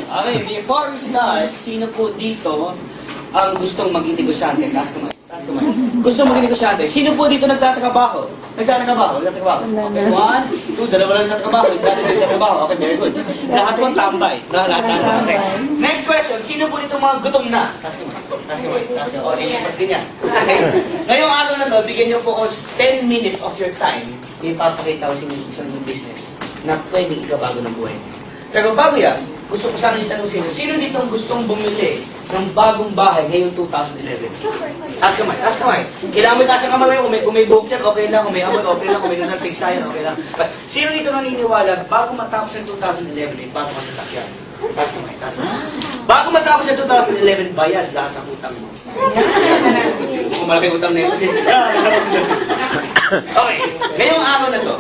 Okay, before we start, sino po dito ang gustong maging negosyante? Taas kamay. Taas kamay. Gusto maging negosyante. Sino po dito nagtatrabaho? Nagtatrabaho. Okay, 1, 2, dalawa lang nagtatrabaho. Nagtatrabaho. Okay, very good. Lahat po tambay. Lahat tambay. Okay. Next question, sino po dito mga gutom na? Taas kamay. Taas kamay. Taas kamay. O, nilipas din yan. Okay. Ngayong araw na to, bigyan niyo po ko 10 minutes of your time. Ipapakita ko sa inyo isang business na pwedeng ikabago ng buhay niyo. Pero bago yan, gusto ko sana itanong sino dito ang gustong bumili ng bagong bahay ngayong 2011? Taas kamay, taas kamay. Kailangan mo taas ang kamay kung may buhok yan, okay lang. Kung may amoy, okay lang. Kung may nanal pigsayan, okay lang. But, sino dito naniniwala, bago matapos ang 2011, ay bago masasakyan? Taas kamay, taas kamay. Bago matapos ang 2011, bayad lahat ng utang mo. Kung malaking utang na ito. Okay, ngayong araw na to,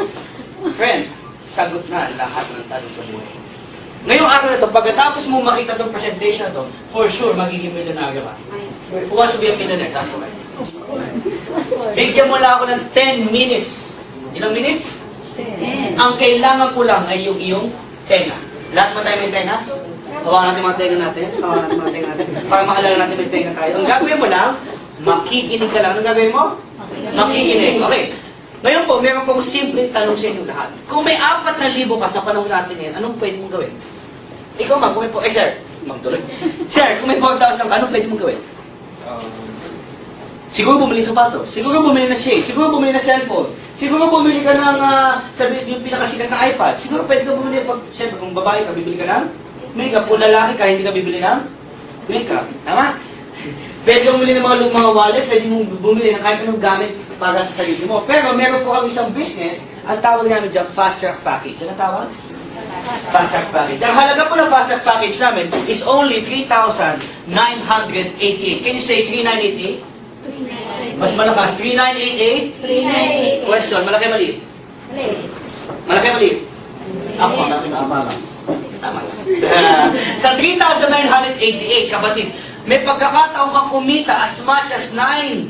friend, sagot na lahat ng tanong sa buhay. Ngayong araw na to, pagkatapos mo makita itong presentation na to, for sure, magiging milyonaryo ka. Who wants to be a millionaire? Taas kamay. Bigyan mo lang ako ng 10 minutes. Ilang minutes? 10. Ang kailangan ko lang ay yung iyong tenga. Lahat mo tayo may tenga? Hawakan natin mga tenga natin. Hawakan natin mga tenga natin. Para maalala natin may tenga tayo. Ang gagawin mo lang, makikinig ka lang. Anong gagawin mo? Makikinig. Okay. Ngayon po, meron pong simpleng tanong sa inyo lahat. Kung may 4,000 ka sa panahon natin ngayon, anong pwede mong gawin? Ikaw ma'am, kung may po, sir, magtuloy. Sir, kung may 4,000 ka, anong pwede mong gawin? Siguro bumili ng sapatos, siguro bumili ng shade, siguro bumili ng cellphone, siguro bumili ka ng, sabi, yung pinakasikat na iPad, siguro pwede ka bumili, siyempre kung babae ka, bibili ka ng makeup, kung lalaki ka, hindi ka bibili ng makeup. Tama? Pwede ka bumili ng mga wallet, pwede mong bumili ng kahit anong gamit para sa sarili mo. Pero meron po kami isang business, ang tawag namin dyan, Fast Track Package. Ano tawag? Fast Track Package. Ang halaga po ng Fast Track Package namin is only 3,988. Can you say 3,988? Mas malakas. 3,988? 398. Question, malaki maliit? Malaki maliit? Ako, malaki na tama lang. Sa 3,988, kapatid, may pagkakataon kang kumita as much as 900,000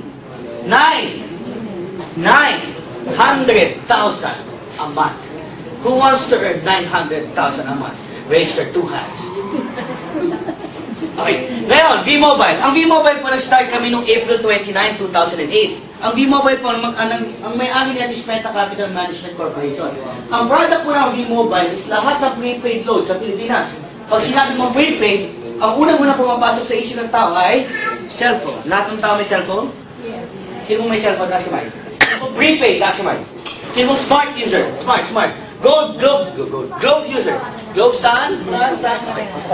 a month. Who wants to earn 900,000 a month? Raise your 2 hands. Okay. Ngayon, V-Mobile. Ang V-Mobile po, nag-start kami noong April 29, 2008. Ang V-Mobile po, ang may-ari niyan is Penta Capital Management Corporation. Ang product po ng V-Mobile is lahat ng prepaid load sa Pilipinas. Pag sinabi mong prepaid, ang unang-unang pumapasok sa isip ng tao ay cellphone. Lahat ng tao may cellphone? Yes. Sino may cellphone? Taas kamay. Prepaid, taas kamay. Sino smart user? Smart. Globe user. Globe, saan?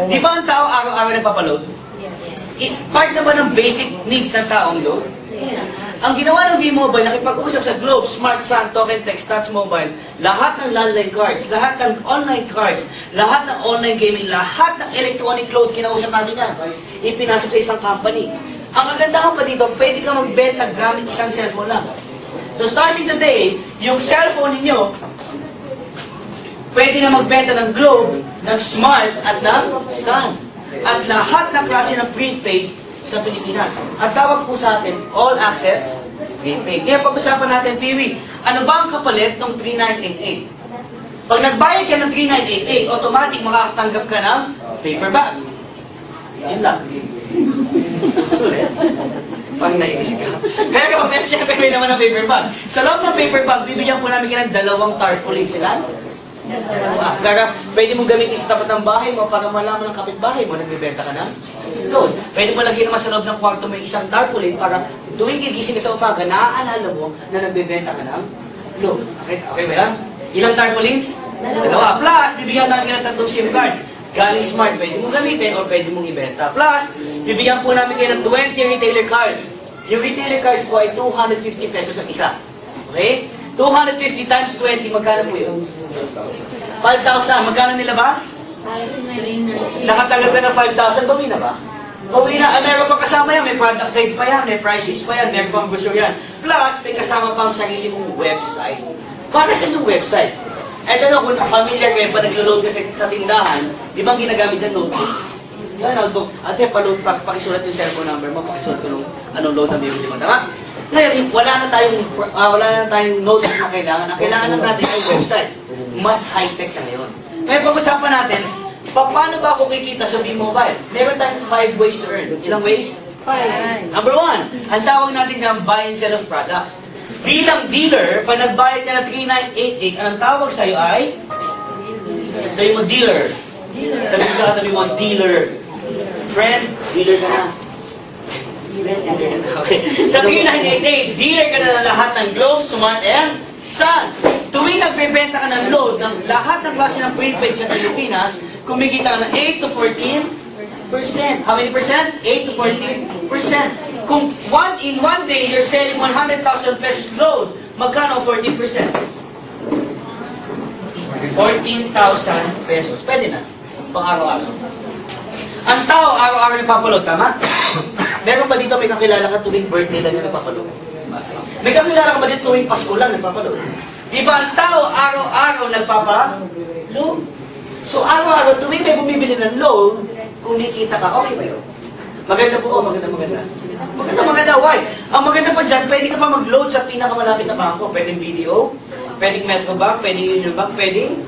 Di ba ang tao araw-araw nagpapaload? Yes. Part na ba ng basic needs ng taong load? Yes. Ang ginawa ng V-Mobile, nakipag-usap sa Globe, Smart Sun, Token Text, Touch Mobile, lahat ng landline cards, lahat ng online cards, lahat ng online gaming, lahat ng electronic clothes, kinausap natin yan, ipinasok sa isang company. Ang kagandahan pa dito, pwede ka magbenta gamit isang cellphone lang. So starting today, yung cellphone ninyo, pwede na magbenta ng Globe, ng Smart, at ng Sun. At lahat ng klase ng prepaid sa Pilipinas. Ang tawag po sa atin, all access prepaid. Kaya pag-usapan natin, Piwi, ano ba ang kapalit ng 3988? Pag nagbayad ka ng 3988, automatic makakatanggap ka ng paper bag. Yun lang. Sulit. Pag nainis ka. Pero siyempre may naman ng paper bag. Sa loob ng paper bag, bibigyan po namin ka ng 2 tarpaulin sila. Kaya pwede mo gamitin sa tapat ng bahay mo para malaman ng kapitbahay mo, nagbibenta ka ng load. Pwede mo lagyan naman sa loob ng kwarto mo yung isang tarpaulin para tuwing gigising ka sa umaga, naaalala mo na nagbibenta ka ng load. Okay ba yan? Ilang tarpaulins? 2. Plus, bibigyan namin ka ng 3 SIM card. Galing Smart, pwede mong gamitin o pwede mong ibenta. Plus, bibigyan po namin kayo ng 20 retailer cards. Yung retailer cards po ay 250 pesos ang isa. Okay? 250 times 20, magkano po yun? 5,000. Magkano nilabas? Nakatanggap ka ng 5,000, bawi na ba? Bawi na. Meron pa kasama yan, may product guide pa yan, may prices pa yan, meron pang brochure yan. Plus, may kasama pang sarili mong website. Para sa yung website? Eto na, kung familiar kayo, pa naglo-load ka sa tindahan, di ba ginagamit dyan notebook? Yan, notebook. Ate, pakisulat yung cellphone number mo, pakisulat ko nung anong load na bibili mo. Tama? Ngayon, wala na tayong notebook na kailangan. Ang kailangan lang natin ay website. Mas high-tech na ngayon. Ngayon, pag-usapan natin, Paano ba ako kikita sa V-Mobile? Meron tayong 5 ways to earn. Ilang ways? 5. Number 1, ang tawag natin dyan, buy and sell of products. Bilang dealer, pag nagbayad ka na 3,988, anong tawag sa'yo ay? Sa'yo mo, dealer. Sabi mo sa katabi mo, dealer. Friend, dealer ka na. Friend, dealer ka na. Okay. Sa 3,988, dealer ka na ng lahat ng Globe, Smart, and Sun. Tuwing nagbebenta ka ng load ng lahat ng klase ng prepaid sa Pilipinas, kumikita ka ng 8 to 14%. How many percent? 8 to 14%. Kung in one day, you're selling 100,000 pesos load, magkano 14%? 14,000 pesos. Pwede na. Pang araw-araw. Ang tao, araw-araw nagpapaload, tama? Meron ba dito may kakilala ka tuwing birthday lang yung nagpapaload? May kakilala ka ba dito tuwing Pasko lang nagpapaload? Di ba ang tao, araw-araw nagpapaload? So araw-araw, tuwing may bumibili ng load, kumikita ka, okay ba yun? Maganda po, maganda. Maganda, why? Ang maganda pa dyan, pwede ka pa mag-load sa pinakamalapit na bangko. Pwedeng BDO, pwedeng Metrobank, pwedeng Union Bank, pwedeng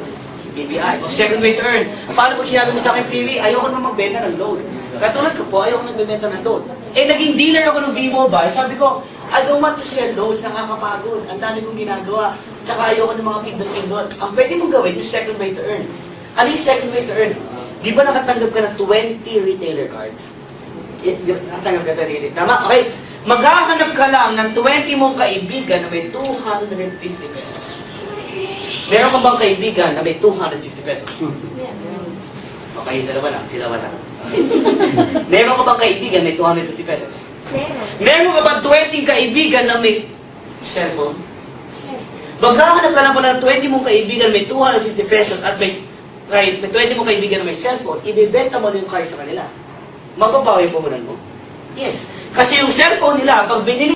BPI. O second way to earn. Paano pag sinabi mo sa akin, PV, ayoko na magbenta ng load. Katulad ko po, ayoko na magbenta ng load. Eh, naging dealer ako ng V-Mobile. Sabi ko, I don't want to sell loads, nakakapagod. Ang dami kong ginagawa. Tsaka ayoko ng mga pindot-pindot. Ang pwede mong gawin yung second way to earn. Ano yung second way to earn? Di ba nakatanggap ka ng 20 retailer cards? Nakatanggap ka ng 20. Tama? Okay. Maghahanap ka lang ng 20 mong kaibigan na may 250 pesos. Meron ka bang kaibigan na may 250 pesos? Okay, dalawa lang. Sila wala. Meron ka bang kaibigan na may 250 pesos? Meron ka bang 20 kaibigan na may cellphone? Maghahanap ka lang pala ng 20 mong kaibigan na may 250 pesos at may 20 mong kaibigan na may cellphone, ibibenta mo na yung card sa kanila. Mababawi po mo na mo? Yes. Kasi yung cellphone nila, pag binili